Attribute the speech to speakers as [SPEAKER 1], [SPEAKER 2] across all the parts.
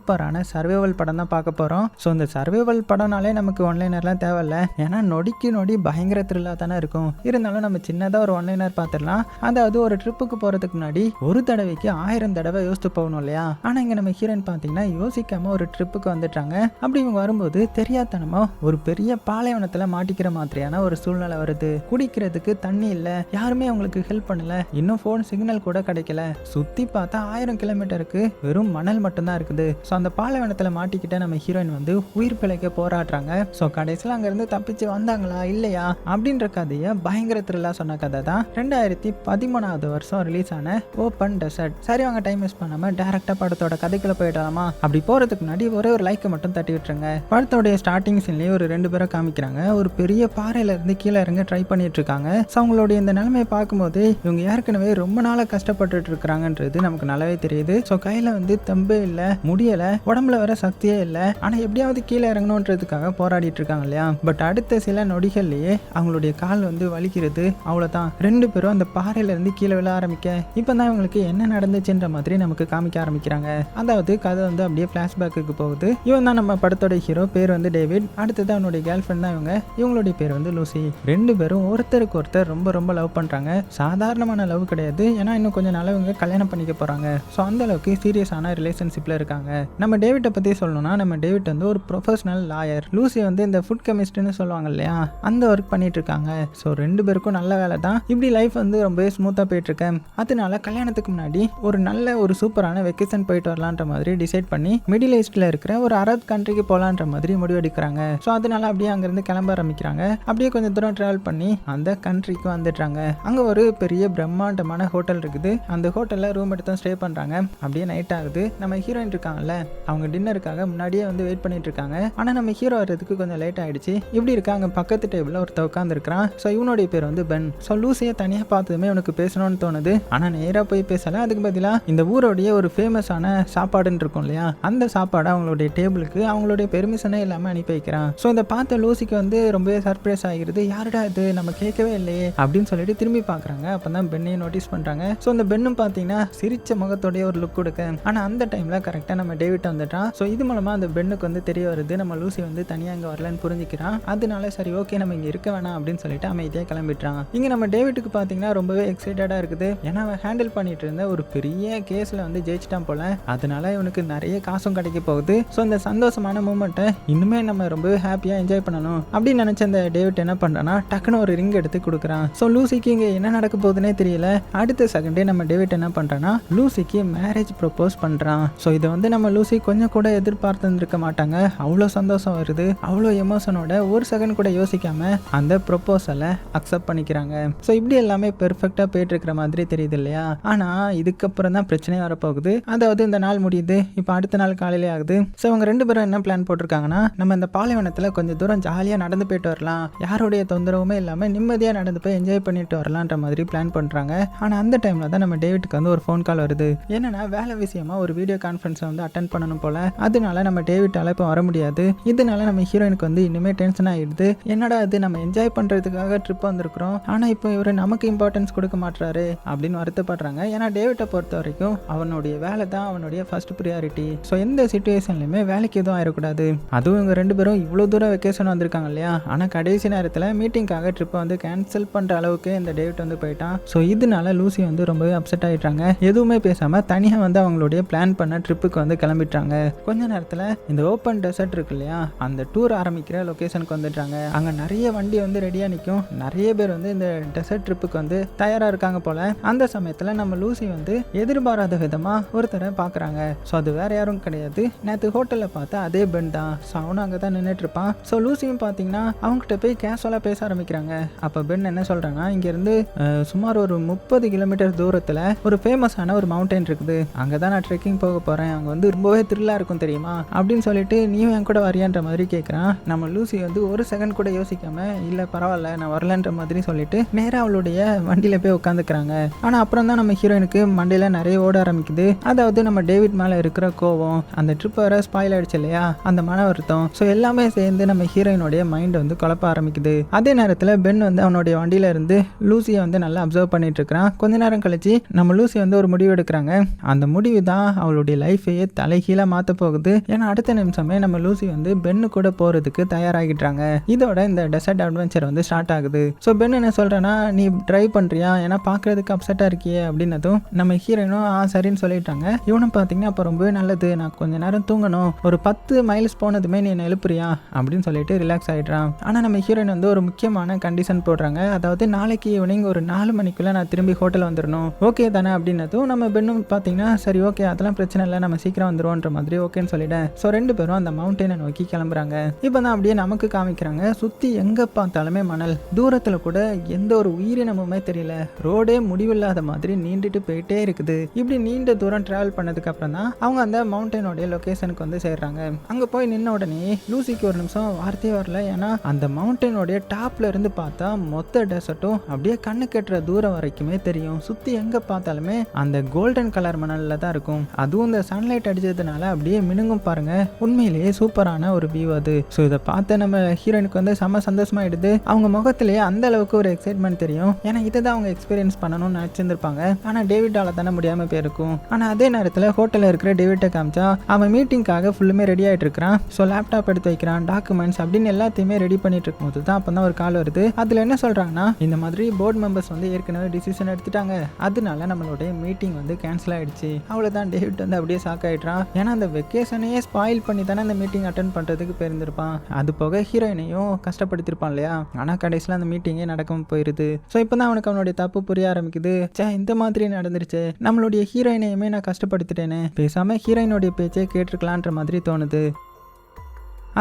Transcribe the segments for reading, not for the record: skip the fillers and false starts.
[SPEAKER 1] சூப்பரான சர்வைவல் படம் தான் பார்க்க போகிறோம். ஸோ இந்த சர்வைவல் படம்னாலே நமக்கு ஒன்லைனர்லாம் தேவையில்ல, ஏன்னா நொடிக்கு நொடி பயங்கர த்ரில்லாக தானே இருக்கும். இருந்தாலும் நம்ம சின்னதாக ஒரு ஒன்லைனர் பார்த்துடலாம். அதாவது ஒரு ட்ரிப்புக்கு போகிறதுக்கு முன்னாடி ஒரு தடவைக்கு 1000 தடவை யோசித்து போகணும் இல்லையா. ஆனால் இங்கே நம்ம ஹீரோயின் பார்த்தீங்கன்னா யோசிக்காமல் ஒரு ட்ரிப்புக்கு வந்துட்டாங்க. அப்படி இவங்க வரும்போது தெரியாதனமா ஒரு பெரிய பாலைவனத்தில் மாட்டிக்கிற மாதிரியான ஒரு சூழ்நிலை வருது. குடிக்கிறதுக்கு தண்ணி இல்லை, யாருமே அவங்களுக்கு ஹெல்ப் பண்ணல, இன்னும் ஃபோன் சிக்னல் கூட கிடைக்கல. சுற்றி பார்த்தா 1000 கிலோமீட்டருக்கு வெறும் மணல் மட்டும்தான் இருக்குது. ஸோ அந்த பாலைவனத்தில் மாட்டிக்கிட்ட நம்ம ஹீரோயின் வந்து உயிர் பிழைக்க போராடுறாங்க. ஸோ கடைசியில் அங்கேருந்து தப்பிச்சு வந்தாங்களா இல்லையா அப்படின்ற கதையை பயங்கர த்ரில்லாக சொன்ன கதை தான் 2013 வருஷம் ரிலீஸ் ஆன ஓப்பன் டெசர்ட். சரி, அவங்க டைம் வேஸ்ட் பண்ணாமல் டேரெக்டாக படத்தோட கதைக்குள்ள போயிடலாமா? அப்படி போகிறதுக்கு முன்னாடி ஒரே ஒரு லைக்கை மட்டும் தட்டி விட்டுருங்க. படத்தோடைய ஸ்டார்டிங் சீன்லேயே ஒரு 2 பேரை காமிக்கிறாங்க. ஒரு பெரிய பாறையில இருந்து கீழே இறங்க ட்ரை பண்ணிட்டு இருக்காங்க. ஸோ அவங்களுடைய இந்த நிலைமையை பார்க்கும்போது இவங்க ஏற்கனவே ரொம்ப நாளாக கஷ்டப்பட்டுட்டு இருக்கிறாங்கன்றது நமக்கு நல்லாவே தெரியுது. ஸோ கையில் வந்து தெம்பே இல்லை, முடியல, உடம்புல வர சக்தியே இல்லை. ஆனால் எப்படியாவது கீழே இறங்கணுன்றதுக்காக போராடிட்டு இருக்காங்க இல்லையா. பட் அடுத்த சில நொடிகள்லேயே அவங்களுடைய கால் வந்து வலிக்கிறது. அவ்வளோதான், 2 பேரும் அந்த பாறையில இருந்து கீழே விழ ஆரம்பிக்க இப்போ தான் இவங்களுக்கு என்ன நடந்துச்சுன்ற மாதிரி நமக்கு காமிக்க ஆரம்பிக்கிறாங்க. அதாவது கதை வந்து அப்படியே ஃப்ளாஷ்பேக்கு போகுது. இவன் தான் நம்ம படத்தோட ஹீரோ, பேர் வந்து டேவிட். அடுத்தது அவனுடைய கேர்ள் ஃப்ரெண்ட் தான் இவங்க. இவங்களுடைய பேர் வந்து லூசி. 2 பேரும் ஒருத்தருக்கு ஒருத்தர் ரொம்ப ரொம்ப லவ் பண்ணுறாங்க. சாதாரணமான லவ் கிடையாது, ஏன்னா இன்னும் கொஞ்சம் நாள் இவங்க கல்யாணம் பண்ணிக்க போகிறாங்க. ஸோ அந்த அளவுக்கு சீரியஸான ரிலேஷன்ஷிப்பில் இருக்காங்க. நம்ம டேவிட்டை பற்றி சொல்லணும்னா, நம்ம டேவிட் வந்து ஒரு ப்ரொஃபஷனல் லாயர். லூசி வந்து இந்த ஃபுட் கெமிஸ்ட்ரின்னு சொல்லுவாங்க இல்லையா, அந்த ஒர்க் பண்ணிட்டு இருக்காங்க. ஸோ 2 பேருக்கும் நல்ல வேலை தான். இப்படி லைஃப் வந்து ரொம்பவே ஸ்மூத்தாக போயிட்டு இருக்கேன். அதனால கல்யாணத்துக்கு முன்னாடி ஒரு சூப்பரான வெக்கேஷன் போயிட்டு வரலான்ற மாதிரி டிசைட் பண்ணி மிடில் ஈஸ்ட்ல இருக்கிற ஒரு அரபு கண்ட்ரிக்கு போகலான்ற மாதிரி முடிவெடுக்கிறாங்க. ஸோ அதனால அப்படியே அங்கேருந்து கிளம்ப ஆரம்பிக்கிறாங்க. அப்படியே கொஞ்சம் தூரம் ட்ராவல் பண்ணி அந்த கண்ட்ரிக்கு வந்துடுறாங்க. அங்கே ஒரு பெரிய பிரம்மாண்டமான ஹோட்டல் இருக்குது. அந்த ஹோட்டலில் ரூம் எடுத்து ஸ்டே பண்ணுறாங்க. அப்படியே நைட் ஆகுது. நம்ம ஹீரோயின் இருக்காங்கல்ல, அவங்க டின்னருக்காக முன்னாடியே வந்து வெயிட் பண்ணிட்டு இருக்காங்க. ஆனால் நம்ம ஹீரோ வர்றதுக்கு கொஞ்சம் லேட் ஆயிடுச்சு. இப்படி இருக்காங்க, பக்கத்து டேபிளில் ஒருத்த உட்காந்துருக்கான். ஸோ இவனுடைய பேர் வந்து பென். ஸோ லூசியை தனியாக பார்த்ததுமே உனக்கு பேசணும்னு தோணுது. ஆனால் நேராக போய் பேசல. அதுக்கு பதிலாக இந்த ஊரோடைய ஒரு ஃபேமஸான சாப்பாடுன்னு இருக்கும் இல்லையா, அந்த சாப்பாடை அவங்களுடைய டேபிளுக்கு அவங்களுடைய பெர்மிஷனே இல்லாமல் அனுப்பி வைக்கிறான். ஸோ இதை பார்த்த லூசிக்கு வந்து ரொம்பவே சர்ப்ரைஸ் ஆகிருது. யாருடா இது, நம்ம கேட்கவே இல்லையே அப்படின்னு சொல்லிட்டு திரும்பி பார்க்குறாங்க. அப்போ தான் பெண்ணையும் நோட்டீஸ் பண்ணுறாங்க. ஸோ இந்த பெண்ணும் பார்த்தீங்கன்னா சிரிச்ச முகத்தோடைய ஒரு லுக் கொடுக்க, ஆனால் அந்த டைமில் கரெக்டாக நம்ம டேவிட் வந்துட்டான். ஸோ இது மூலமாக அந்த பெண்ணுக்கு வந்து தெரிய வருது, நம்ம லூசி வந்து தனியாக இங்கே வரலன்னு புரிஞ்சுக்கிறான். அதனால சரி ஓகே, நம்ம இங்கே இருக்க வேணாம் அப்படின்னு சொல்லிட்டு அமைதியாக கிளம்பிட்டான். இங்கே நம்ம டேவிட்டுக்கு பார்த்தீங்கன்னா ரொம்பவே எக்ஸைட்டடாக இருக்குது. ஏன்னா அவன் ஹேண்டில் பண்ணிட்டு இருந்த ஒரு பெரிய கேஸில் வந்து ஜெயிச்சிட்டான் போல. அதனால இவனுக்கு நிறைய காசும் கிடைக்க போகுது. ஸோ இந்த சந்தோஷமான மூமெண்ட்டை இன்னுமே நம்ம ரொம்பவே ஹாப்பியாக என்ஜாய் பண்ணணும் அப்படின்னு நினச்ச அந்த டேவிட் என்ன பண்ணுறான்னா, டக்குன்னு ஒரு ரிங் எடுத்து கொடுக்குறான். ஸோ லூசிக்கு இங்கே என்ன நடக்க போகுதுன்னே தெரியல. அடுத்த செகண்டே நம்ம டேவிட் என்ன பண்ணுறான்னா, லூசிக்கு மேரேஜ் ப்ரப்போஸ் பண்ணுறான். ஸோ இதை வந்து நம்ம லூசி கொஞ்சம் கூட எதிர்பார்த்துருக்க மாட்டாங்க. அவ்வளோ சந்தோஷம் வருது, அவ்வளோ எமோஷனோட ஒரு செகண்ட் கூட யோசிக்காம அந்த ப்ரொப்போசலை அக்செப்ட் பண்ணிக்கிறாங்க. ஸோ இப்படி எல்லாமே பெர்ஃபெக்டாக போயிட்டு இருக்கிற மாதிரி தெரியுது இல்லையா. ஆனால் இதுக்கப்புறம் தான் பிரச்சனையே வரப்போகுது. அதாவது இந்த நாள் முடியுது, இப்போ அடுத்த நாள் காலையிலே ஆகுது. ஸோ இவங்க 2 பேரும் என்ன பிளான் போட்டிருக்காங்கன்னா, நம்ம இந்த பாலைவனத்தில் கொஞ்சம் தூரம் ஜாலியாக நடந்து போயிட்டு வரலாம், யாருடைய தொந்தரவுமே இல்லாமல் நிம்மதியாக நடந்து போய் என்ஜாய் பண்ணிட்டு வரலான்ற மாதிரி பிளான் பண்ணுறாங்க. ஆனால் அந்த டைமில் தான் நம்ம டேவிட்டுக்கு வந்து ஒரு ஃபோன் கால் வருது. என்னன்னா, வேலை விஷயமா ஒரு வீடியோ கான்ஃபரன்ஸை வந்து அட்டென்ட் பண்ணணும் போல. அதனால நம்ம டேவிட்டால இப்போ வர முடியாது. இதனால நம்ம ஹீரோயினுக்கு வந்து இன்னுமே டென்ஷன் ஆகிடுது. என்னடா இது, நம்ம என்ஜாய் பண்ணுறதுக்காக ட்ரிப் வந்திருக்கிறோம், ஆனால் இப்போ இவர் நமக்கு இம்பார்ட்டன்ஸ் கொடுக்க மாட்டாரு அப்படின்னு வருத்தப்படுறாங்க. ஏன்னா டேவிட்டை பொறுத்த வரைக்கும் அவனுடைய வேலை தான் அவனுடைய ஃபர்ஸ்ட் ப்ரியாரிட்டி. ஸோ எந்த சிச்சுவேஷன்லையுமே வேலைக்கு எதுவும் ஆயிடக்கூடாது. அதுவும் இவங்க 2 பேரும் இவ்வளோ தூரம் வெக்கேஷன் வந்திருக்காங்க இல்லையா. ஆனால் கடைசி நேரத்தில் மீட்டிங்காக ட்ரிப்பை வந்து கேன்சல் பண்ணுற அளவுக்கு இந்த டேவிட் வந்து போயிட்டான். ஸோ இதனால லூசி வந்து ரொம்பவே அப்செட் ஆகிட்டாங்க. எதுவுமே பேசாமல் தனியாக வந்து அவங்களுடைய பிளான் பண்ண ட்ரிப்புக்கு வந்து கிளம்பிட்டாங்க. கொஞ்ச நேரத்தில் இந்த ஓப்பன் டெசர்ட் இருக்கு இல்லையா, அந்த டூர் ஆரம்பிக்கிற லொக்கேஷனுக்கு வந்துட்டாங்க. அங்கே நிறைய வண்டி வந்து ரெடியாக நிற்கும். நிறைய பேர் வந்து இந்த டெசர்ட் ட்ரிப்புக்கு வந்து தயாராக இருக்காங்க போல. அந்த சமயத்தில் நம்ம லூசி வந்து எதிர்பாராத விதமாக ஒருத்தரை பார்க்குறாங்க. ஸோ அது வேற யாரும் கிடையாது, நேற்று ஹோட்டலில் பார்த்தா அதே பென் தான். ஸோ அவனும் அங்கே தான் நின்றுட்டு இருப்பான். ஸோ லூசியும் பார்த்தீங்கன்னா அவங்ககிட்ட போய் கேஷுவலாக பேச ஆரம்பிக்கிறாங்க. அப்போ பென் என்ன சொல்கிறாங்கன்னா, இங்கேருந்து சுமார் ஒரு 30 கிலோமீட்டர் தூரத்தில் ஒரு ஃபேமஸான ஒரு மவுண்டைன் இருக்குது, அங்கே தான் நான் ட்ரெக்கிங் போக போகிறேன், அங்கே வந்து ரொம்பவே த்ரில்லாக இருக்கும் தெரியுமா அப்படின்னு சொல்லிட்டு நீயும் என் கூட வரியான்ற மாதிரி கேட்குறான். நம்ம லூசி வந்து ஒரு செகண்ட் கூட யோசிக்காம, இல்லை பரவாயில்ல நான் வரலன்ற மாதிரி சொல்லிட்டு நேராக அவளுடைய வண்டியில் போய் உட்காந்துக்கிறாங்க. ஆனால் அப்புறம் தான் நம்ம ஹீரோயினுக்கு மண்டையில் நிறைய ஓட ஆரம்பிக்குது. அதாவது நம்ம டேவிட் மேலே இருக்கிற கோவம், அந்த ட்ரிப் வர ஸ்பாயில் ஆயிடுச்சு இல்லையா, அந்த மன வருத்தம், ஸோ எல்லாமே சேர்ந்து நம்ம ஹீரோயினுடைய மைண்ட் வந்து குழப்ப ஆரம்பிக்குது. அதே நேரத்தில் பென் வந்து அவனுடைய வண்டியில இருந்து லூசியை வந்து நல்லா அப்சர்வ் பண்ணிட்டு இருக்கிறான். கொஞ்ச நேரம் கழிச்சு நம்ம லூசி வந்து ஒரு முடிவு எடுக்கிறாங்க. அந்த முடிவு தான் அவளுடைய லைஃபையே தலை தலைகீழா மாத்த போகுது. ஏன்னா அடுத்த நிமிஷமே நம்ம லூசி வந்து பென்னு கூட போறதுக்கு தயாராகிட்டாங்க. இதோட இந்த டெசர்ட் அட்வென்ச்சர் வந்து ஸ்டார்ட் ஆகுது. ஸோ பென் என்ன சொல்றேன்னா, நீ ட்ரைவ் பண்றியா, ஏன்னா பாக்குறதுக்கு அப்செட்டா இருக்கியே அப்படின்னதும் நம்ம ஹீரோயினும் சரின்னு சொல்லிட்டாங்க. இவனும் பாத்தீங்கன்னா அப்ப ரொம்பவே நல்லது, நான் கொஞ்ச நேரம் தூங்கணும், ஒரு 10 மைல்ஸ் போனதுமே நீ என்ன எழுப்புறியா அப்படின்னு சொல்லிட்டு ரிலாக்ஸ் ஆயிடுறான். ஆனா நம்ம ஹீரோயின் வந்து ஒரு முக்கியமான கண்டிஷன் போடுறாங்க. அதாவது நாளைக்கு ஈவினிங் ஒரு 4 மணிக்குள்ள நான் திரும்பி ஹோட்டல் வந்துடணும், ஓகே தானே அப்படின்னதும் நம்ம பெண்ணும் பாத்தீங்கன்னா சரி ஓகே அதெல்லாம் பிரச்சனை இல்லை, நம்ம சீக்கிரம் வந்துருவோன்ற மாதிரி ஓகேன்னு சொல்லிட்டேன். ஸோ 2 பேரும் அந்த மவுண்டனை நோக்கி கிளம்புறாங்க. இப்பதான் அப்படியே நமக்கு காமிக்கிறாங்க, சுத்தி எங்க பார்த்தாலுமே மணல், தூரத்துல கூட எந்த ஒரு உயிரினமுமே தெரியல, ரோடே முடிவில்லாத மாதிரி நீண்டுட்டு போயிட்டே இருக்குது. இப்படி நீண்ட தூரம் டிராவல் பண்ணதுக்கு அப்புறம் தான் அவங்க அந்த மவுண்டனோட லொகேஷனுக்கு வந்து சேர்றாங்க. அங்க போய் நின்ன உடனே லூசிக்கு ஒரு நிமிஷம் வார்த்தையே வரல. ஏன்னா அந்த மவுண்டனோட டாப்ல இருந்து பார்த்தா மொத்த டெசர்ட்டும் அப்படியே கண்ணு கெட்டுற தூரம் வரைக்குமே தெரியும். சுத்தி எங்க பார்த்தாலுமே அந்த கோல்டன் கலர் மணல்ல தான் இருக்கும். அதுவும் இந்த சன்லைட் அடிச்சதுனால அப்படியே மினுங்கும் பாருங்க. உண்மையிலேயே சூப்பரான ஒரு வியூ அது. ஸோ இதை பார்த்து நம்ம ஹீரோயினுக்கு வந்து செம்ம சந்தோஷமாயிடுது. அவங்க முகத்திலேயே அந்த அளவுக்கு ஒரு எக்ஸைட்மெண்ட் தெரியும். ஏன்னா இதை தான் அவங்க எக்ஸ்பீரியன்ஸ் பண்ணணும்னு நினைச்சிருந்திருப்பாங்க. ஆனா டேவிட்டால தானே முடியாம போயிருக்கும். ஆனா அதே நேரத்தில் ஹோட்டலில் இருக்கிற டேவிட்டை காமிச்சா அவன் மீட்டிங்காக ஃபுல்லுமே ரெடி ஆயிட்டு இருக்கிறான். ஸோ லேப்டாப் எடுத்து வைக்கிறான், டாக்குமெண்ட்ஸ் அப்படின்னு எல்லாத்தையுமே ரெடி பண்ணிட்டு இருக்கும்போது தான் அப்போ தான் ஒரு கால் வருது. அதில் என்ன சொல்றாங்கன்னா, இந்த மாதிரி போர்டு மெம்பர்ஸ் வந்து ஏற்கனவே டிசிஷன் எடுத்துட்டாங்க, அதனால நம்மளுடைய மீட்டிங் வந்து கேன்சல் ஆயிடுச்சு. அவ்வளோதான். டேவிட் வந்து அப்படியே ஷாக் ஆயிடுறான். ஏன்னா அந்த வெக்கேஷனையே ஸ்பாயில் பண்ணி தானே அந்த மீட்டிங் அட்டென்ட் பண்றதுக்கு போயிருந்திருப்பான். அது போக ஹீரோயினையும் கஷ்டப்படுத்திருப்பான் இல்லையா. ஆனா கடைசியில் அந்த மீட்டிங்கே நடக்காம போயிருது. ஸோ இப்போதான் அவனுக்கு அவனுடைய தப்பு புரிய ஆரம்பிக்குது. இந்த மாதிரி நடந்துருச்சு, நம்மளுடைய ஹீரோயினையுமே நான் கஷ்டப்படுத்திட்டேன்னு, பேசாம ஹீரோயினுடைய பேச்சே கேட்டிருக்கலான்ற மாதிரி தோணுது.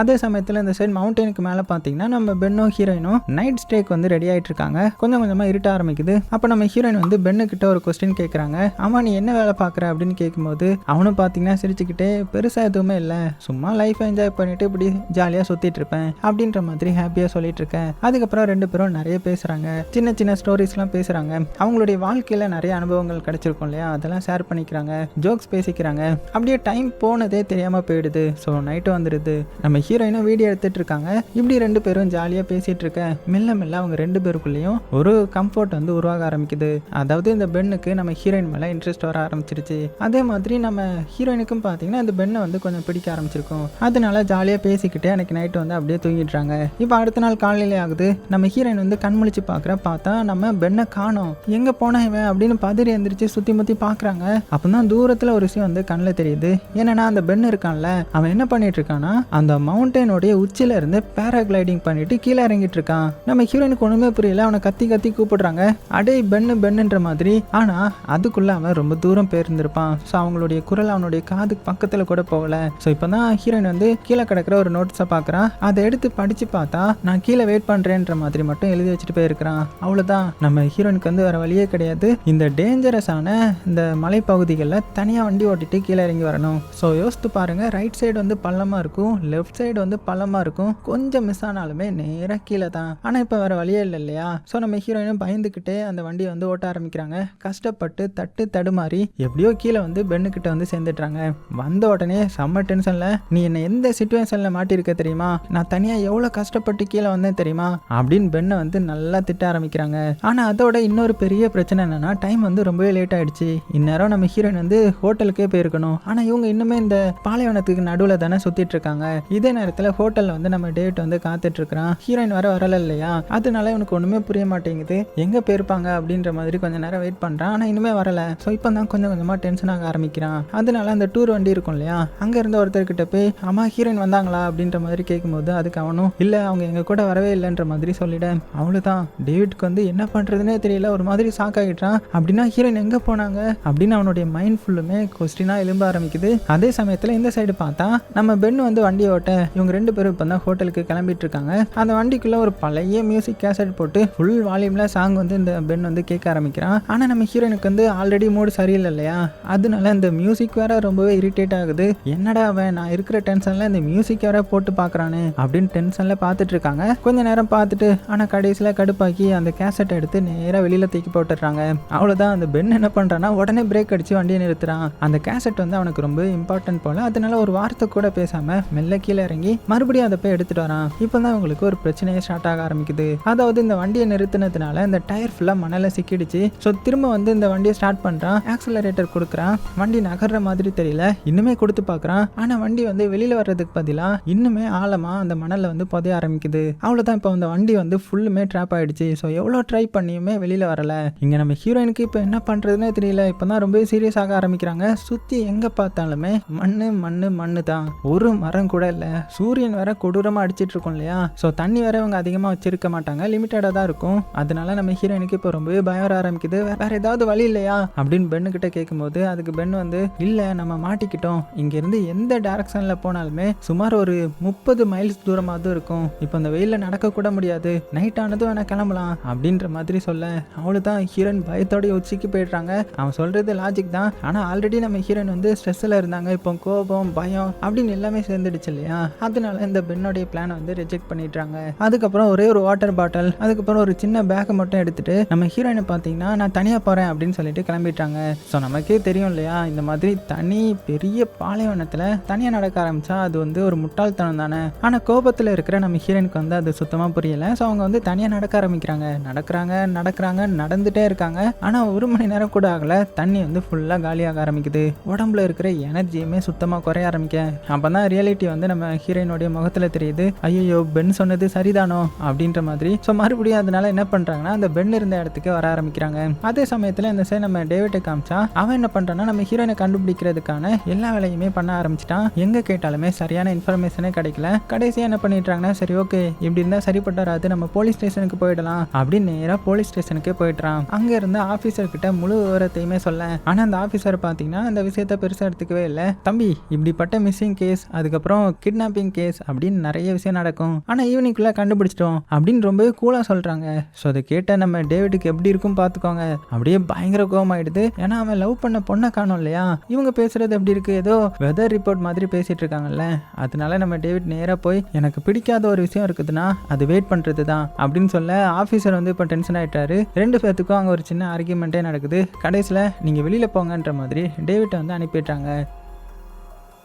[SPEAKER 1] அதே சமயத்தில் இந்த சைடு மவுண்டனுக்கு மேலே பார்த்தீங்கன்னா நம்ம பென்னும் ஹீரோயினும் நைட் ஸ்டேக்கு வந்து ரெடி ஆகிட்டு இருக்காங்க. கொஞ்சம் கொஞ்சமாக இருட்ட ஆரம்பிக்குது. அப்போ நம்ம ஹீரோயின் வந்து பென்னுக்கிட்ட ஒரு கொஸ்டின் கேட்குறாங்க. ஆமா நீ என்ன வேலை பார்க்குற அப்படின்னு கேட்கும்போது அவனும் பார்த்தீங்கன்னா சிரிச்சுக்கிட்டே, பெருசாக எதுவுமே இல்லை, சும்மா லைஃப் என்ஜாய் பண்ணிட்டு இப்படி ஜாலியாக சுற்றிட்டு இருப்பேன் அப்படின்ற மாதிரி ஹாப்பியாக சொல்லிட்டு இருக்கேன். அதுக்கப்புறம் 2 பேரும் நிறைய பேசுகிறாங்க, சின்ன சின்ன ஸ்டோரிஸ்லாம் பேசுகிறாங்க. அவங்களுடைய வாழ்க்கையில் நிறைய அனுபவங்கள் கிடைச்சிருக்கும் இல்லையா, அதெல்லாம் ஷேர் பண்ணிக்கிறாங்க, ஜோக்ஸ் பேசிக்கிறாங்க. அப்படியே டைம் போனதே தெரியாமல் போயிடுது. ஸோ நைட்டு வந்துடுது. நம்ம ஹீரோயினும் வீடியோ எடுத்துட்டு இருக்காங்க. இப்படி 2 பேரும் ஜாலியா பேசிட்டு இருக்க மெல்ல மெல்ல அவங்க 2 பேருக்குள்ளேயும் ஒரு கம்ஃபர்ட் வந்து உருவாக ஆரம்பிக்குது. அதாவது இந்த பெண்ணுக்கு நம்ம ஹீரோயின் மேல இன்ட்ரெஸ்ட் வர ஆரம்பிச்சிருச்சு. அதே மாதிரி நம்ம ஹீரோயினுக்கும் பாத்தீங்கன்னா இந்த பெண்ணை வந்து கொஞ்சம் பிடிக்க ஆரம்பிச்சிருக்கும். அதனால ஜாலியா பேசிக்கிட்டே அன்னைக்கு நைட்டு வந்து அப்படியே தூங்கிடுறாங்க. இப்போ அடுத்த நாள் காலையிலே ஆகுது. நம்ம ஹீரோயின் வந்து கண்முழிச்சு பார்த்தா நம்ம பெண்ணை காணோம், எங்க போனா இவன் அப்படின்னு பதறி எந்திரிச்சு சுத்தி முத்தி பாக்குறாங்க. அப்பதான் தூரத்துல ஒரு விஷயம் வந்து கண்ணில் தெரியுது. என்னன்னா அந்த பெண் இருக்கான்ல, அவன் என்ன பண்ணிட்டு இருக்கானா, அந்த மவுண்டனோடைய உச்சில இருந்து பேராகிளைடிங் பண்ணிட்டு கீழே இறங்கிட்டு இருக்கான். நம்ம ஹீரோயினுக்கு ஒண்ணுமே புரியல. அவனை கத்தி கத்தி கூப்பிடுறாங்க, அடே பென்னு பென்னுன்ற மாதிரி. ஆனா அதுக்குள்ள அவன் ரொம்ப தூரம் போயிருந்திருப்பான். ஸோ அவங்களுடைய குரல் அவனுடைய காதுக்கு பக்கத்துல கூட போகல. ஸோ இப்பதான் ஹீரோயின் வந்து கீழே கிடக்கிற ஒரு நோட்ஸை பார்க்கறான். அதை எடுத்து படிச்சு பார்த்தா நான் கீழே வெயிட் பண்றேன்ற மாதிரி மட்டும் எழுதி வச்சுட்டு போயிருக்கிறான். அவ்வளவுதான். நம்ம ஹீரோயினுக்கு வந்து வேற வழியே கிடையாது. இந்த டேஞ்சரஸான இந்த மலைப்பகுதிகளில் தனியா வண்டி ஓட்டிட்டு கீழே இறங்கி வரணும். ஸோ யோசித்து பாருங்க, ரைட் சைடு வந்து பள்ளமா இருக்கும், லெஃப்ட் சைடு வந்து பள்ளமா இருக்கும், கொஞ்சம் மிஸ் ஆனாலுமே நேரா கீழே தான். ஆனா இப்ப வேற வழியே இல்லை இல்லையா. ஸோ நம்ம ஹீரோயினும் பயந்துக்கிட்டே அந்த வண்டியை வந்து ஓட்ட ஆரம்பிக்கிறாங்க. கஷ்டப்பட்டு தட்டு தடுமாறி எப்படியோ கீழே வந்து பெண்ணுக்கிட்ட வந்து சேர்ந்துட்டாங்க. வந்த உடனே செம்ம டென்ஷன்ல, நீ என்ன எந்த சிச்சுவேஷன்ல மாட்டிருக்க தெரியுமா, நான் தனியா எவ்வளவு கஷ்டப்பட்டு கீழே வந்தேன் தெரியுமா அப்படின்னு பெண்ணை வந்து நல்லா திட்ட ஆரம்பிக்கிறாங்க. ஆனா அதோட இன்னொரு பெரிய பிரச்சனை என்னன்னா, டைம் வந்து ரொம்பவே லேட் ஆயிடுச்சு. இந்நேரம் நம்ம ஹீரோயின் வந்து ஹோட்டலுக்கே போயிருக்கணும். ஆனா இவங்க இன்னுமே இந்த பாலைவனத்துக்கு நடுவில் தானே சுத்திட்டு இருக்காங்க. இதே நேரத்தில் ஹோட்டல்ல வந்து நம்ம டேவிட் வந்து காத்துட்டு இருக்கிறான். ஹீரோயின் வரல இல்லையா, அதனால இவனுக்கு ஒண்ணுமே புரிய மாட்டேங்குது, எங்க போயிருப்பாங்க அப்படின்ற மாதிரி கொஞ்ச நேரம் வெயிட் பண்றான். ஆனா இன்னுமே வரல. ஸோ இப்போ தான் கொஞ்சம் கொஞ்சமா டென்ஷன் ஆக ஆரம்பிக்கிறான். அதனால அந்த டூர் வண்டி இருக்கும் இல்லையா, அங்க இருந்த ஒருத்தர்கிட்ட போய் அம்மா ஹீரோயின் வந்தாங்களா அப்படின்ற மாதிரி கேட்கும்போது அதுக்கு அவனும் இல்ல அவங்க எங்க கூட வரவே இல்லைன்ற மாதிரி சொல்லிட. அவ்வளவுதான். டேவிட்க்கு வந்து என்ன பண்றதுன்னே தெரியல, ஒரு மாதிரி ஷாக் ஆகிட்டான். அப்படின்னா ஹீரோயின் எங்க போனாங்க அப்படின்னு அவனுடைய மைண்ட் ஃபுல்லுமே கொஸ்டினா எழும்ப ஆரம்பிக்குது. அதே சமயத்துல இந்த சைடு பார்த்தா நம்ம பெண் வந்து வண்டியை ஓட்ட இவங்க 2 பேரும் இப்போ தான் ஹோட்டலுக்கு கிளம்பிட்டு இருக்காங்க. அந்த வண்டிக்குள்ள ஒரு பழைய மியூசிக் கேசட் போட்டு ஃபுல் வால்யூம்ல சாங் வந்து இந்த பெண் வந்து கேட்க ஆரம்பிக்கிறான். ஆனா நம்ம ஹீரோயினுக்கு வந்து ஆல்ரெடி மூடு சரியில்லை இல்லையா, அதனால இந்த மியூசிக் வேற ரொம்பவே இரிட்டேட் ஆகுது. என்னடா அவன் நான் இருக்கிற டென்ஷன்ல இந்த மியூசிக் வேற போட்டு பாக்குறானு அப்படின்னு டென்ஷன்ல பார்த்துட்டு இருக்காங்க. கொஞ்ச நேரம் பார்த்துட்டு ஆனா கடைசியில கடுப்பாக்கி அந்த கேசட் எடுத்து நேரா வெளியில தூக்கி போட்டுறாங்க. அவ்வளவுதான். அந்த பெண் என்ன பண்றான்னா உடனே பிரேக் அடிச்சு வண்டியை நிறுத்துறான். அந்த கேசட் வந்து அவனுக்கு ரொம்ப இம்பார்ட்டன்ட் போல, அதனால ஒரு வார்த்தை கூட பேசாம மெல்ல கீழே இறங்கி மறுபடியும் அதை போய் எடுத்துட்டு வரான். இப்பதான் உங்களுக்கு ஒரு பிரச்சனையே ஸ்டார்ட் ஆக ஆரம்பிக்குது. அதாவது இந்த வண்டியை நிறுத்தினதுனால இந்த டயர் ஃபுல்லா மணல சிக்கிடுச்சு. ஸோ திரும்ப வந்து இந்த வண்டியை ஸ்டார்ட் பண்றான். ஆக்சலரேட்டர் கொடுக்குறான். வண்டி நகர்ற மாதிரி தெரியல. இன்னுமே கொடுத்து பார்க்குறான். ஆனா வண்டி வந்து வெளியில வர்றதுக்கு பதிலா இன்னுமே ஆழமா அந்த மணல்ல வந்து புதைய ஆரம்பிக்குது. அவ்வளவுதான். இப்போ அந்த வண்டி வந்து ஃபுல்லுமே ட்ராப் ஆயிடுச்சு. ஸோ எவ்வளோ ட்ரை பண்ணியுமே வெளியில வரல. இங்க நம்ம ஹீரோயினுக்கு இப்போ என்ன பண்றதுன்னே தெரியல. இப்பதான் ரொம்ப சீரியஸ் ஆக ஆரம்பிக்கிறாங்க. சுத்தி எங்க பார்த்தாலுமே மண்ணு மண்ணு மண்ணு தான். ஒரு மரம் கூட இல்ல. சூரியன் வேற கொடூரமா அடிச்சிட்டு இருக்கும் இல்லையா. ஸோ தண்ணி வேற அவங்க அதிகமா வச்சிருக்க மாட்டாங்க. லிமிட்டடா தான் இருக்கும். அதனால நம்ம ஹீரோயினுக்கு இப்போ ரொம்பவே பயம் வர ஆரம்பிக்குது. வேற ஏதாவது வழி இல்லையா அப்படின்னு பெண்ணு கிட்ட கேட்கும்போது அதுக்கு பெண் வந்து இல்ல நம்ம மாட்டிக்கிட்டோம். இங்க இருந்து எந்த டைரக்ஷன்ல போனாலுமே சுமார் ஒரு 30 மைல்ஸ் தூரமாவது இருக்கும். இப்போ இந்த வெயில நடக்க கூட முடியாது. நைட் ஆனதும் வேணா கிளம்பலாம் அப்படின்ற மாதிரி சொல்ல அவளுதான் ஹீரோயின் பயத்தோட உச்சிக்கு போயிடுறாங்க. அவன் சொல்றது லாஜிக் தான். ஆனா ஆல்ரெடி நம்ம ஹீரோயின் வந்து ஸ்ட்ரெஸ்ல இருந்தாங்க. இப்போ கோபம் பயம் அப்படின்னு எல்லாமே சேர்ந்துடுச்சு இல்லையா. அதனால இந்த பெண்ணோடைய பிளானை வந்து ரிஜெக்ட் பண்ணிடுறாங்க. அதுக்கப்புறம் ஒரே ஒரு வாட்டர் பாட்டில் அதுக்கப்புறம் ஒரு சின்ன பேக்கை மட்டும் எடுத்துட்டு நம்ம ஹீரோயினை பார்த்தீங்கன்னா நான் தனியா போறேன் அப்படின்னு சொல்லிட்டு கிளம்பிட்டாங்க. ஸோ நமக்கே தெரியும் இல்லையா இந்த மாதிரி தனி பெரிய பாலைவனத்துல தனியா நடக்க ஆரம்பிச்சா அது வந்து ஒரு முட்டாள்தனம் தானே. ஆனா கோபத்துல இருக்கிற நம்ம ஹீரோயினுக்கு வந்து அது சுத்தமா புரியல. ஸோ அவங்க வந்து தனியா நடக்க ஆரம்பிக்கிறாங்க. நடக்கிறாங்க நடந்துட்டே இருக்காங்க. ஆனா 1 மணி நேரம் கூட ஆகல. தண்ணி வந்து ஃபுல்லா காலியாக ஆரம்பிக்குது. உடம்புல இருக்கிற எனர்ஜியுமே சுத்தமா குறைய ஆரம்பிக்க அப்பதான் ரியாலிட்டி வந்து நம்ம ஹீரோயினுடைய முகத்துல தெரியுது. ஐயோ பென் சொன்னது சரிதானோ அப்படின்ற மாதிரி. ஸோ மறுபடியும் அதனால என்ன பண்றாங்கன்னா அந்த பென் இருந்த இடத்துக்கு வர ஆரம்பிக்கிறாங்க. அதே சமயத்துல இந்த சைடு நம்ம டேவிட்டை காமிச்சா அவன் என்ன பண்றான்னா நம்ம ஹீரோயினை கண்டுபிடிக்கிறதுக்கான எல்லா வேலையுமே பண்ண ஆரம்பிச்சிட்டான். எங்க கேட்டாலுமே சரியான இன்ஃபர்மேஷனே கிடைக்கல. கடைசியா என்ன பண்ணிட்டாங்கன்னா சரி ஓகே இப்படி இருந்தா சரிப்பட்டு வராது, நம்ம போலீஸ் ஸ்டேஷனுக்கு போயிடலாம் அப்படின்னு நேரா போலீஸ் ஸ்டேஷனுக்கே போயிட்டான். அங்க இருந்த ஆபீசர் கிட்ட முழு விவரத்தையுமே சொல்ல ஆனா அந்த ஆபீசர் பாத்தீங்கன்னா அந்த விஷயத்த பெருசா எடுத்துக்கவே இல்லை. தம்பி இப்படிப்பட்ட மிஸ்ஸிங் கேஸ் அதுக்கப்புறம் கிட்னாப்பிங் கேஸ் அப்படின்னு நிறைய விஷயம் நடக்கும். ஆனா ஈவினிங்குள்ள கண்டுபிடிச்சிட்டோம் அப்படின்னு ரொம்பவே கூலா சொல்றாங்க. ஸோ அதை கேட்ட நம்ம டேவிட்டுக்கு எப்படி இருக்கும் பார்த்துக்கோங்க. அப்படியே பயங்கர கோவமாயிடுது. ஏன்னா அவன் லவ் பண்ண பொண்ணை காணோம் இல்லையா. இவங்க பேசுறது எப்படி இருக்கு ஏதோ வெதர் ரிப்போர்ட் மாதிரி பேசிட்டு இருக்காங்கல்ல. அதனால நம்ம டேவிட் நேரா போய் எனக்கு பிடிக்காத ஒரு விஷயம் இருக்குதுன்னா அது வெயிட் பண்றது தான் அப்படின்னு சொல்ல ஆஃபீஸர் வந்து இப்போ டென்ஷன் ஆயிட்டாரு. 2 பேர்த்துக்கும் அங்கே ஒரு சின்ன ஆர்கியூமெண்ட்டே நடக்குது. கடைசியில் நீங்கள் வெளியில் போங்கன்ற மாதிரி டேவிட்டை வந்து அனுப்பிட்டாங்க.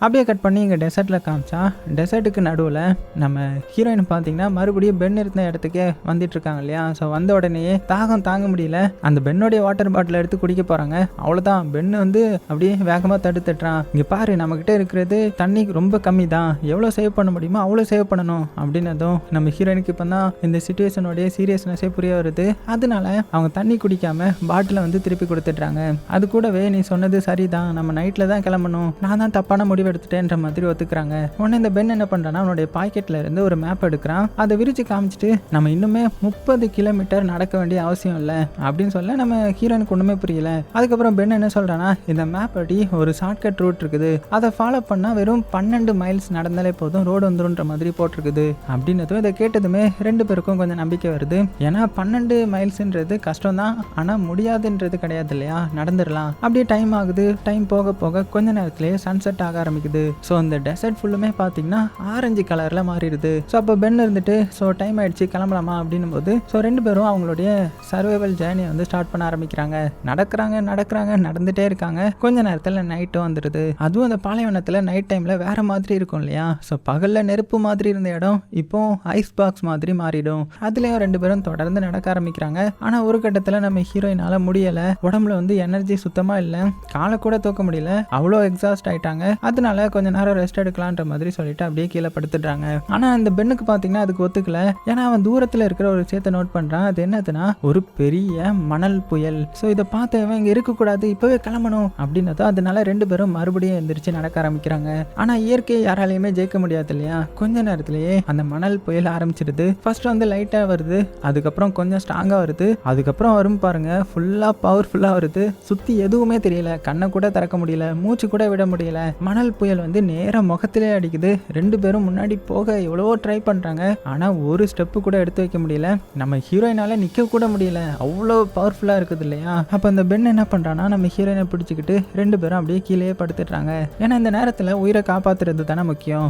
[SPEAKER 1] அப்படியே கட் பண்ணி இங்கே டெசர்ட்டில் காமிச்சா டெசர்ட்டுக்கு நடுவில் நம்ம ஹீரோயின் பார்த்தீங்கன்னா மறுபடியும் பென் இருந்த இடத்துக்கே வந்துட்டு இருக்காங்க இல்லையா. ஸோ வந்த உடனேயே தாகம் தாங்க முடியல. அந்த பென்னோடைய வாட்டர் பாட்டில் எடுத்து குடிக்க போகிறாங்க. அவ்வளோதான் பென் வந்து அப்படியே வேகமாக தடுத்துட்டுறான். இங்கே பாரு நம்மக்கிட்ட இருக்கிறது தண்ணி ரொம்ப கம்மி தான், எவ்வளோ சேவ் பண்ண முடியுமோ அவ்வளோ சேவ் பண்ணணும் அப்படின்னதும் நம்ம ஹீரோயினுக்கு இப்போ தான் இந்த சிச்சுவேஷனோடைய சீரியஸ்னஸே புரிய வருது. அதனால அவங்க தண்ணி குடிக்காம பாட்டிலை வந்து திருப்பி கொடுத்துட்றாங்க. அது கூடவே நீ சொன்னது சரிதான், நம்ம நைட்டில் தான் கிளம்பணும், நான் தான் தப்பான முடிவு எடுத்துட்டேன்ற மாதிரி ஒத்துக்கிறாங்க. உடனே இந்த பென் என்ன பண்றான்னா அவனுடைய பாக்கெட்ல இருந்து ஒரு மேப் எடுக்கிறான். அதை விரிச்சு காமிச்சிட்டு நம்ம இன்னுமே 30 கிலோமீட்டர் நடக்க வேண்டிய அவசியம் இல்லை அப்படின்னு சொல்ல நம்ம ஹீரோனுக்கு ஒண்ணுமே புரியல. அதுக்கப்புறம் பென் என்ன சொல்றானா இந்த மேப் படி ஒரு ஷார்ட்கட் ரூட் இருக்குது, அதை ஃபாலோ பண்ணா வெறும் 12 மைல்ஸ் நடந்தாலே போதும் ரோடு வந்துருன்ற மாதிரி போட்டிருக்குது அப்படின்னதும் இதை கேட்டதுமே 2 பேருக்கும் கொஞ்சம் நம்பிக்கை வருது. ஏன்னா 12 மைல்ஸ்ன்றது கஷ்டம் தான், ஆனா முடியாதுன்றது கிடையாது இல்லையா, நடந்துடலாம். அப்படியே டைம் ஆகுது. டைம் போக போக கொஞ்ச நேரத்திலேயே சன்செட் ஆக ஆரம்பிக்குது. ஸோ இந்த டெசர்ட் ஃபுல்லுமே பார்த்தீங்கன்னா ஆரஞ்சு கலர்ல மாறிடுது. ஸோ அப்போ பென் இருந்துட்டு ஸோ டைம் ஆயிடுச்சு கிளம்பலாமா அப்படின்னும் போது ஸோ 2 பேரும் அவங்களுடைய சர்வைவல் ஜேர்னி வந்து ஸ்டார்ட் பண்ண ஆரம்பிக்கிறாங்க. நடந்துட்டே இருக்காங்க. கொஞ்ச நேரத்தில் நைட்டும் வந்துடுது. அதுவும் அந்த பாலைவனத்தில் நைட் டைம்ல வேற மாதிரி இருக்கும் இல்லையா. ஸோ பகல்ல நெருப்பு மாதிரி இருந்த இடம் இப்போ ஐஸ் பாக்ஸ் மாதிரி மாறிடும். அதுலயும் 2 பேரும் தொடர்ந்து நடக்க ஆரம்பிக்கிறாங்க. ஆனா ஒரு கட்டத்தில் நம்ம ஹீரோயினால முடியல. உடம்புல வந்து எனர்ஜி சுத்தமா இல்லை, காலை கூட தூக்க முடியல, அவ்வளோ எக்ஸாஸ்ட் ஆயிட்டாங்க. அதனால கொஞ்ச நேரம் ரெஸ்ட் எடுக்கலான்ற மாதிரி சொல்லிட்டு அப்படியே கீழே படுத்துடுறாங்க. ஆனா இந்த பெண்ணுக்கு பாத்தீங்கன்னா அதுக்கு ஒத்துக்கல. ஏன்னா அவன் தூரத்துல இருக்கிற ஒரு விஷயத்தை நோட் பண்றான். அது என்னதுன்னா ஒரு பெரிய மணல் புயல். ஸோ இதை பார்த்தவன் இங்க இருக்கக்கூடாது, இப்பவே கிளம்பணும் அப்படின்னதோ அதனால 2 பேரும் மறுபடியும் எந்திரிச்சு நடக்க ஆரம்பிக்கிறாங்க. ஆனா இயற்கை யாராலையுமே ஜெயிக்க முடியாது இல்லையா. கொஞ்ச நேரத்திலேயே அந்த மணல் புயல் ஆரம்பிச்சிருது. ஃபர்ஸ்ட் வந்து லைட்டா வருது, அதுக்கப்புறம் கொஞ்சம் ஸ்ட்ராங்கா வருது, அதுக்கப்புறம் வரும் பாருங்க ஃபுல்லா பவர்ஃபுல்லா வருது. சுத்தி எதுவுமே தெரியல, கண்ணை கூட திறக்க முடியல, மூச்சு கூட விட முடியல. மணல் புயல் வந்து நேரா முகத்திலே அடிக்குது. 2 பேரும் முன்னாடி போக எவ்வளவோ ட்ரை பண்றாங்க. ஆனா ஒரு ஸ்டெப்பு கூட எடுத்து வைக்க முடியல. நம்ம ஹீரோயினால நிக்க கூட முடியல, அவ்வளோ பவர்ஃபுல்லா இருக்குது இல்லையா. அப்ப அந்த பென் என்ன பண்றானா நம்ம ஹீரோயினை பிடிச்சிக்கிட்டு 2 பேரும் அப்படியே கீழே படுத்துடுறாங்க. ஏன்னா இந்த நேரத்துல உயிரை காப்பாத்துறது தானே முக்கியம்.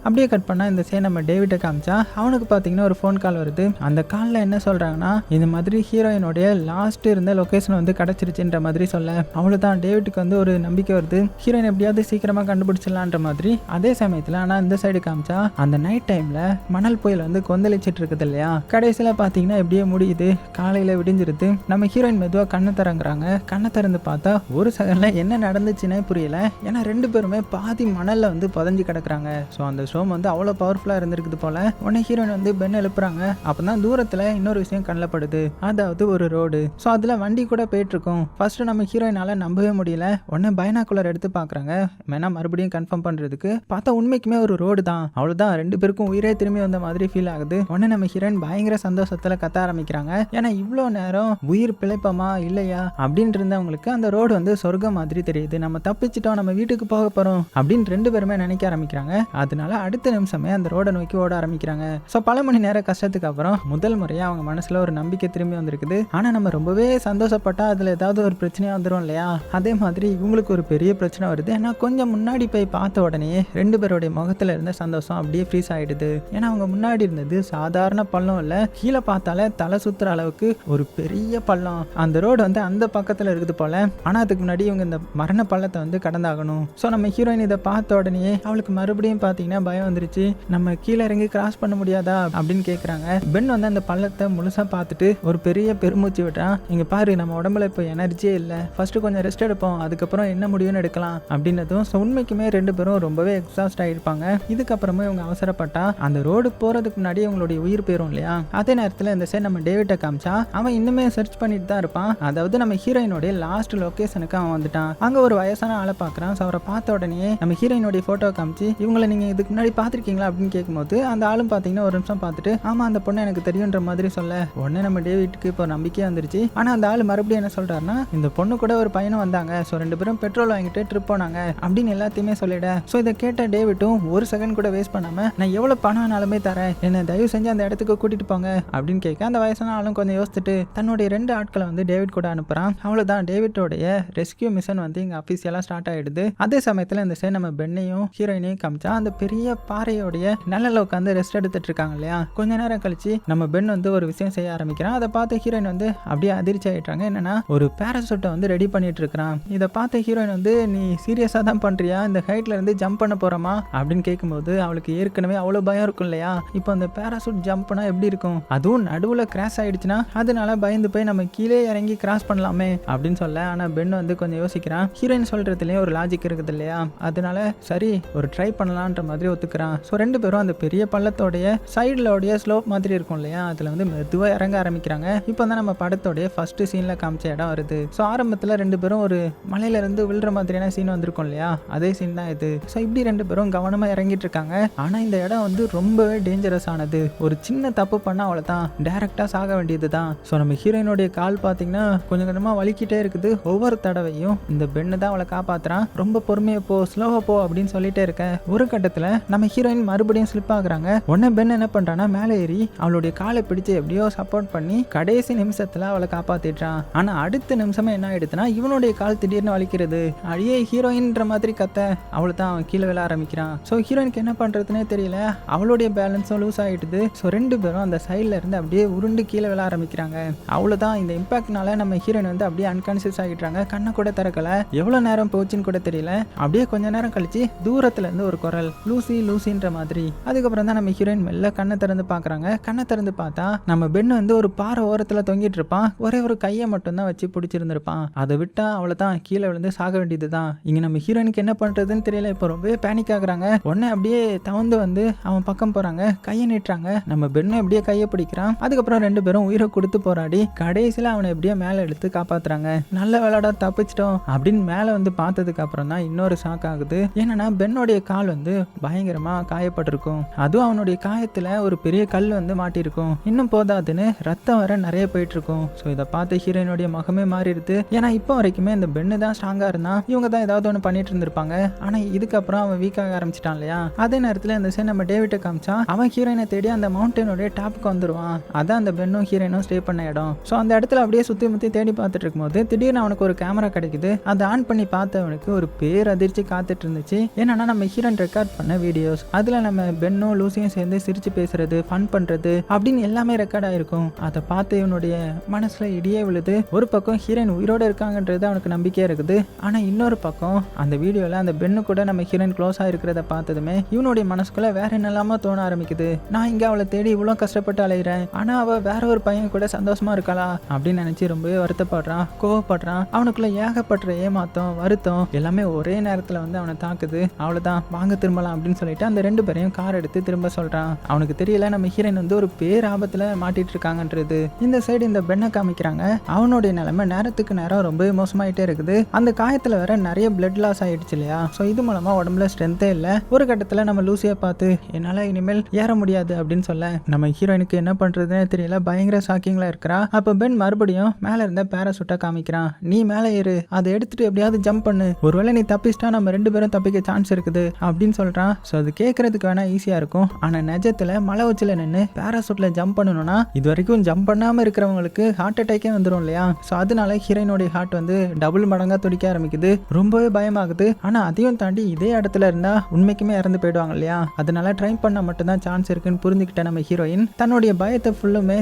[SPEAKER 1] அப்படியே கட் பண்ணா இந்த சே நம்ம டேவிட்டை காமிச்சா அவனுக்கு பார்த்தீங்கன்னா ஒரு ஃபோன் கால் வருது. அந்த காலில் என்ன சொல்றாங்கன்னா இந்த மாதிரி ஹீரோயினுடைய லாஸ்ட் இருந்த லொகேஷன் வந்து கிடைச்சிருச்சுன்ற மாதிரி சொல்ல அவ்வளோதான் டேவிட்டுக்கு வந்து ஒரு நம்பிக்கை வருது. ஹீரோயின் எப்படியாவது சீக்கிரமா கண்டுபிடிச்சிடலான்ற மாதிரி. அதே சமயத்தில் ஆனால் இந்த சைடு காமிச்சா அந்த நைட் டைம்ல மணல் புயல் வந்து கொந்தளிச்சிட்டு இருக்குது இல்லையா. கடைசியில் பார்த்தீங்கன்னா எப்படியே முடியுது. காலையில் விடிஞ்சிருது. நம்ம ஹீரோயின் மெதுவாக கண்ணை திறங்குறாங்க. கண்ணை திறந்து பார்த்தா ஒரு செகண்ட்ல என்ன நடந்துச்சுன்னே புரியல. ஏன்னா ரெண்டு பேருமே பாதி மணல்ல வந்து புதஞ்சு கிடக்குறாங்க. ஸோ அந்த ஸ்டோம் வந்து அவ்வளோ பவர்ஃபுல்லாக இருந்திருக்குது போல. உடனே ஹீரோயின் வந்து பென் எழுப்புறாங்க. அப்பதான் தூரத்தில் இன்னொரு விஷயம் கண்ணில் படுது. அதாவது ஒரு ரோடு. ஸோ அதில் வண்டி கூட போயிட்டு இருக்கும். ஃபர்ஸ்ட் நம்ம ஹீரோயினால நம்பவே முடியல. உடனே பைனாக்குலர் எடுத்து பார்க்குறாங்க. வேணா மறுபடியும் கன்ஃபார்ம் பண்ணுறதுக்கு பார்த்தா உண்மைக்குமே ஒரு ரோடு தான். அவ்வளோதான் ரெண்டு பேருக்கும் உயிரே திரும்பி வந்த மாதிரி ஃபீல் ஆகுது. உடனே நம்ம ஹீரோயின் பயங்கர சந்தோஷத்தில் கத்த ஆரம்பிக்கிறாங்க. ஏன்னா இவ்வளோ நேரம் உயிர் பிழைப்பமா இல்லையா அப்படின்னு இருந்தவங்களுக்கு அந்த ரோடு வந்து சொர்க்கம் மாதிரி தெரியுது. நம்ம தப்பிச்சிட்டோம், நம்ம வீட்டுக்கு போக போகிறோம் அப்படின்னு ரெண்டு பேருமே நினைக்க ஆரம்பிக்கிறாங்க. அதனால அடுத்த நிமிஷமே அந்த ரோடை நோக்கி ஓட ஆரம்பிக்கிறாங்க. ஸோ பல மணி நேரம் கஷ்டத்துக்கு அப்புறம் முதல் முறையாக அவங்க மனசில் ஒரு நம்பிக்கை திரும்பி வந்திருக்குது. ஆனால் நம்ம ரொம்பவே சந்தோஷப்பட்டா அதில் ஏதாவது ஒரு பிரச்சனையாக வந்துடும் இல்லையா. அதே மாதிரி இவங்களுக்கு ஒரு பெரிய பிரச்சனை வருது. ஏன்னா கொஞ்சம் முன்னாடி போய் பார்த்த உடனே ரெண்டு பேருடைய முகத்தில் இருந்த சந்தோஷம் அப்படியே ஃப்ரீஸ் ஆகிடுது. ஏன்னா அவங்க முன்னாடி இருந்தது சாதாரண பள்ளம் இல்லை. கீழே பார்த்தாலே தலை சுற்றுற அளவுக்கு ஒரு பெரிய பள்ளம். அந்த ரோடு வந்து அந்த பக்கத்தில் இருக்குது போல. ஆனால் அதுக்கு முன்னாடி இவங்க இந்த மரண பள்ளத்தை வந்து கடந்தாகணும். ஸோ நம்ம ஹீரோயின் இதை பார்த்த உடனே அவளுக்கு மறுபடியும் பார்த்தீங்கன்னா பயம் வந்துருச்சு. நம்ம கீழே இறங்கி கிராஸ் பண்ண முடியாதா அப்படின்னு கேட்குறாங்க. பென் வந்து அந்த பள்ளத்தை முழுசாக பார்த்துட்டு ஒரு பெரிய பெருமூச்சு விடுறான். இங்கே பாரு நம்ம உடம்புல இப்போ எனர்ஜியே இல்லை. ஃபர்ஸ்ட் கொஞ்சம் ரெஸ்ட் எடுப்போம், அதுக்கப்புறம் என்ன முடியும்னு எடுக்கலாம் அப்படின்னதும் ஸோ உண்மைக்குமே ரெண்டு பேரும் ரொம்பவே எக்ஸாஸ்ட் ஆகிருப்பாங்க. இதுக்கப்புறமா இவங்க அவசரப்பட்டா அந்த ரோடு போகிறதுக்கு முன்னாடி அவங்களுடைய உயிர் போயிடும் இல்லையா. அதே நேரத்தில் இந்த சைடு நம்ம டேவிட்டை காமிச்சா அவன் இன்னுமே சர்ச் பண்ணிட்டு தான் இருப்பான். அதாவது நம்ம ஹீரோயினுடைய லாஸ்ட் லொகேஷனுக்கு அவன் வந்துட்டான். அங்கே ஒரு வயசான ஆளை பார்க்குறான். ஸோ அவரை பார்த்த உடனே நம்ம ஹீரோயினுடைய ஃபோட்டோ காமிச்சு இவங்களை நீங்கள் இதுக்கு முன்னாடி பார்த்துருக்கீங்களா அப்படின்னு கேட்கும்போது அந்த ஆளும் பார்த்தீங்கன்னா ஒரு நிமிஷம் பார்த்துட்டு ஆமாம் அந்த பொண்ணு எனக்கு தெரியுன்ற மாதிரி சொல்ல உடனே நம்ம டேவிட்டுக்கு இப்போ நம்பிக்கையாக வந்துருச்சு. ஆனால் அந்த ஆள் மறுபடியும் என்ன சொல்கிறாருன்னா இந்த பொண்ணு கூட ஒரு பையனும் வந்தாங்க. ஸோ ரெண்டு பேரும் பெட்ரோல் வாங்கிட்டு ட்ரிப் போனாங்க அப்படின்னு எல்லாத்தையுமே சொல்லிட. ஸோ இதை கேட்ட டேவிட்டும் ஒரு செகண்ட் கூட வேஸ்ட் பண்ணாமல் நான் எவ்வளோ பணம் வேணாலுமே தரேன், என்னை தயவு செஞ்சு அந்த இடத்துக்கு கூட்டிட்டு போங்க அப்படின்னு கேட்க அந்த வயசான ஆளும் கொஞ்சம் யோசிச்சுட்டு தன்னுடைய 2 ஆட்களை வந்து டேவிட் கூட அனுப்புறான். அவ்வளோதான் டேவிட்டோடைய ரெஸ்கியூ மிஷன் வந்து இங்கே அஃபீஷியலாக ஸ்டார்ட் ஆகிடுது. அதே சமயத்தில் இந்த சைடு நம்ம பென்னையும் ஹீரோயினையும் காமிச்சா அந்த பெரிய பாறையோடைய நிழல்ல உட்காந்து ரெஸ்ட் எடுத்துட்டு இருக்காங்க இல்லையா. கொஞ்ச நேரம் கழிச்சு நம்ம பென் வந்து ஒரு விஷயம் செய்ய ஆரம்பிக்கிறான். அதை பார்த்து ஹீரோயின் வந்து அப்படியே அதிர்ச்சி ஆகிட்டாங்க. என்னன்னா ஒரு பேராசூட்டை வந்து ரெடி பண்ணிட்டு இருக்கிறான். இதை பார்த்த ஹீரோயின் வந்து நீ சீரியஸாக தான் பண்ணுறியா, இந்த ஹைட்ல இருந்து ஜம்ப் பண்ண போறோமா அப்படின்னு கேட்கும்போது அவளுக்கு ஏற்கனவே அவ்வளோ பயம் இருக்கும் இல்லையா. இப்போ அந்த பேராசூட் ஜம்ப்னா எப்படி இருக்கும், அதுவும் நடுவில் கிராஷ் ஆயிடுச்சுன்னா அதனால பயந்து போய் நம்ம கீழே இறங்கி கிராஸ் பண்ணலாமே அப்படின்னு சொல்ல. ஆனால் பென் வந்து கொஞ்சம் யோசிக்கிறான். ஹீரோயின் சொல்றதுலேயே ஒரு லாஜிக் இருக்குது இல்லையா. அதனால சரி ஒரு ட்ரை பண்ணலான்ற மாதிரி ஒத்துக்கிறான். ஸோ ரெண்டு பேரும் அந்த பெரிய பள்ளத்தோடைய சைடிலோடைய ஸ்லோப் மாதிரி இருக்கும் இல்லையா, அதில் வந்து மெதுவாக இறங்க ஆரம்பிக்கிறாங்க. இப்போ தான் நம்ம படத்தோடைய ஃபர்ஸ்ட் சீனில் காமிச்ச இடம் வருது. ஸோ ஆரம்பத்தில் ரெண்டு பேரும் ஒரு மலையிலேருந்து விழுற மாதிரியான சீன் வந்திருக்கும் இல்லையா, அதே சீன் தான் இது. ஸோ இப்படி ரெண்டு பேரும் கவனமாக இறங்கிட்டு இருக்காங்க. ஆனால் இந்த இடம் வந்து ரொம்பவே டேஞ்சரஸ் ஆனது. ஒரு சின்ன தப்பு பண்ணால் அவ்வளோதான், டைரெக்டாக சாக வேண்டியது தான். ஸோ நம்ம ஹீரோயினுடைய கால் பார்த்தீங்கன்னா கொஞ்சம் கொஞ்சமாக வலிக்கிட்டே இருக்குது. ஒவ்வொரு தடவையும் இந்த பெண்ணு தான் அவளை காப்பாற்றுறான். ரொம்ப பொறுமையாக போ, ஸ்லோவாக போ அப்படின்னு சொல்லிட்டே இருக்க. ஒரு கட்டத்தில் நம்ம ஹீரோயின் மறுபடியும் ஸ்லிப் ஆகுறாங்க. உடனே பென் என்ன பண்ணுறான்னா மேலே ஏறி அவளுடைய காலை பிடிச்சு எப்படியோ சப்போர்ட் பண்ணி கடைசி நிமிஷத்தில் அவளை காப்பாற்றிட்டான். ஆனால் அடுத்த நிமிஷமே என்ன ஆயிடுதுன்னா இவனுடைய கால் திடீர்னு வலிக்கிறது. அழியே ஹீரோயின்ற மாதிரி கத்த அவளை தான் அவன் கீழே விழ ஆரம்பிக்கிறான். ஸோ ஹீரோயினுக்கு என்ன பண்ணுறதுனே தெரியல. அவளுடைய பேலன்ஸும் லூஸ் ஆகிடுது. ஸோ ரெண்டு பேரும் அந்த சைடில் இருந்து அப்படியே உருண்டு கீழே விழ ஆரம்பிக்கிறாங்க. அவ்வளோதான் இந்த இம்பாக்ட்னால நம்ம ஹீரோயின் வந்து அப்படியே அன்கான்சியஸ் ஆகிட்டாங்க. கண்ணை கூட திறக்கல. எவ்வளோ நேரம் போச்சுன்னு கூட தெரியல. அப்படியே கொஞ்ச நேரம் கழிச்சு தூரத்துல இருந்து ஒரு குரல் லூசி லூசின்ற மாதிரி. அதுக்கப்புறம் தான் நம்ம ஹீரோயின் மெல்ல கண்ணை திறந்து பார்க்குறாங்க. கண்ணை திறந்து பார்த்தா நம்ம பென் வந்து ஒரு பாறை ஓரத்தில் தொங்கிட்டு இருப்பான். ஒரே ஒரு கையை மட்டும் தான் வச்சு பிடிச்சிருந்திருப்பான். அதை விட்டா அவ்வளோதான் கீழே விழுந்து சாக வேண்டியது தான். இங்கே நம்ம ஹீரோயினுக்கு என்ன பண்ணுறதுன்னு தெரியல. இப்போ ரொம்பவே பேனிக் ஆகுறாங்க. உடனே அப்படியே தவந்து வந்து அவன் பக்கம் போகிறாங்க. கையை நீட்டுறாங்க. நம்ம பெண்ணை எப்படியே கையை பிடிக்கிறான். அதுக்கப்புறம் ரெண்டு பேரும் உயிரை கொடுத்து போராடி கடைசியில் அவனை எப்படியே மேலே எடுத்து காப்பாற்றுறாங்க. நல்ல வேலைடா தப்பிச்சிட்டோம் அப்படின்னு மேலே வந்து பார்த்ததுக்கு அப்புறம் தான் இன்னொரு ஷாக் ஆகுது. ஏன்னா பென்னோடைய கால் வந்து பயங்கரமாக காயப்பட்டிருக்கும். அதுவும் அவனுடைய காயத்தில் ஒரு பெரிய கல் வந்து மாட்டிருக்கும். இன்னும் போதாதுன்னு ரத்தம் வர நிறைய போயிட்டு இருக்கும். ஸோ இதை பார்த்து ஹீரோயினுடைய முகமே மாறிடுது. ஏன்னா இப்போ வரைக்குமே இந்த பெண்ணு தான் ஸ்ட்ராங்காக இருந்தான். இவங்க தான் ஏதாவது ஒன்று பண்ணிட்டு இருந்திருப்பாங்க. ஆனால் இதுக்கப்புறம் அவன் வீக்காக ஆரம்பிச்சிட்டான் இல்லையா. அதே நேரத்தில் இந்த சைடு நம்ம டேவிட்டை காமிச்சா அவன் ஹீரோயினை தேடி அந்த மவுண்டனுடைய டாப்புக்கு வந்துடுவான். அதான் அந்த பெண்ணும் ஹீரோயினும் ஸ்டே பண்ண இடம். ஸோ அந்த இடத்துல அப்படியே சுற்றி முற்றி தேடி பார்த்துட்டு இருக்கும்போது திடீர்னு அவனுக்கு ஒரு கேமரா கிடைக்குது. அதை ஆன் பண்ணி பார்த்தவனுக்கு ஒரு பேரதிர்ச்சி காத்துட்டு இருந்துச்சு. என்னன்னா நம்ம ஹீரோயின் ரெக்கார்ட் பண்ண வீடியோ வீடியோஸ். அதில் நம்ம பென்னும் லூசியும் சேர்ந்து சிரிச்சு பேசுறது, ஃபன் பண்ணுறது அப்படின்னு எல்லாமே ரெக்கார்ட் ஆகிருக்கும். அதை பார்த்து இவனுடைய மனசில் இடியே விழுது. ஒரு பக்கம் ஹீரோயின் உயிரோடு இருக்காங்கன்றது அவனுக்கு நம்பிக்கையாக இருக்குது. ஆனால் இன்னொரு பக்கம் அந்த வீடியோவில் அந்த பென்னு கூட நம்ம ஹீரோயின் க்ளோஸாக இருக்கிறத பார்த்ததுமே இவனுடைய மனசுக்குள்ளே வேற என்னெல்லாமோ தோண ஆரம்பிக்குது. நான் இங்கே அவளை தேடி இவ்வளோ கஷ்டப்பட்டு அலைகிறேன், ஆனால் அவள் வேற ஒரு பையன் கூட சந்தோஷமா இருக்காளா அப்படின்னு நினச்சி ரொம்பவே வருத்தப்படுறான், கோவப்படுறான். அவனுக்குள்ள ஏகப்பட்ட ஏமாத்தம், வருத்தம் எல்லாமே ஒரே நேரத்தில் வந்து அவனை தாக்குது. அவ்வளோதான், வாங்க திரும்பலாம் அப்படின்னு சொல்லிட்டு அந்த 2 பேரையும் கார் எடுத்து திரும்ப சொல்கிறான். அவனுக்கு தெரியல நம்ம ஹீரோயின் வந்து ஒரு பேராபத்தில் மாட்டிட்டு இருக்காங்கன்றது. இந்த சைடு இந்த பெண்ணை காமிக்கிறாங்க. அவனுடைய நிலைமை நேரத்துக்கு நேரம் ரொம்பவே மோசமாயிட்டே இருக்குது. அந்த காயத்தில் வேற நிறைய பிளட் லாஸ் ஆயிடுச்சு இல்லையா. ஸோ இது மூலமாக உடம்புல ஸ்ட்ரென்த்தே இல்லை. ஒரு கட்டத்தில் நம்ம லூசியை பார்த்து என்னால் இனிமேல் ஏற முடியாது அப்படின்னு சொல்ல நம்ம ஹீரோயினுக்கு என்ன பண்ணுறதுன்னு தெரியல, பயங்கர ஷாக்கிங்கில் இருக்கிறா. அப்போ பென் மறுபடியும் மேலே இருந்த பேராசூட்டை காமிக்கிறான். நீ மேலே ஏறு, அதை எடுத்துட்டு எப்படியாவது ஜம்ப் பண்ணு, ஒருவேளை நீ தப்பிச்சிட்டா நம்ம 2 பேரும் தப்பிக்க சான்ஸ் இருக்குது அப்படின்னு சொல்கிறான். ஸோ அது கேட்கறதுக்கு வேணா ஈஸியாக இருக்கும். ஆனால் நிஜத்தில் மலை உச்சியில் நின்று பேராசூட்டில் ஜம்ப் பண்ணணும்னா இது வரைக்கும் ஜம்ப் பண்ணாமல் இருக்கிறவங்களுக்கு ஹார்ட் அட்டாக்கே வந்துடும் இல்லையா. ஸோ அதனால ஹீரோயினுடைய ஹார்ட் வந்து டபுள் மடங்காக துடிக்க ஆரம்பிக்குது. ரொம்பவே பயமாகுது. ஆனால் அதையும் தாண்டி இதே இடத்துல இருந்தால் உண்மைக்குமே இறந்து போயிடுவாங்க இல்லையா. அதனால ட்ரை பண்ண மட்டும்தான் சான்ஸ் இருக்குன்னு புரிஞ்சுக்கிட்ட நம்ம ஹீரோயின் தன்னுடைய பயத்தை ஃபுல்லுமே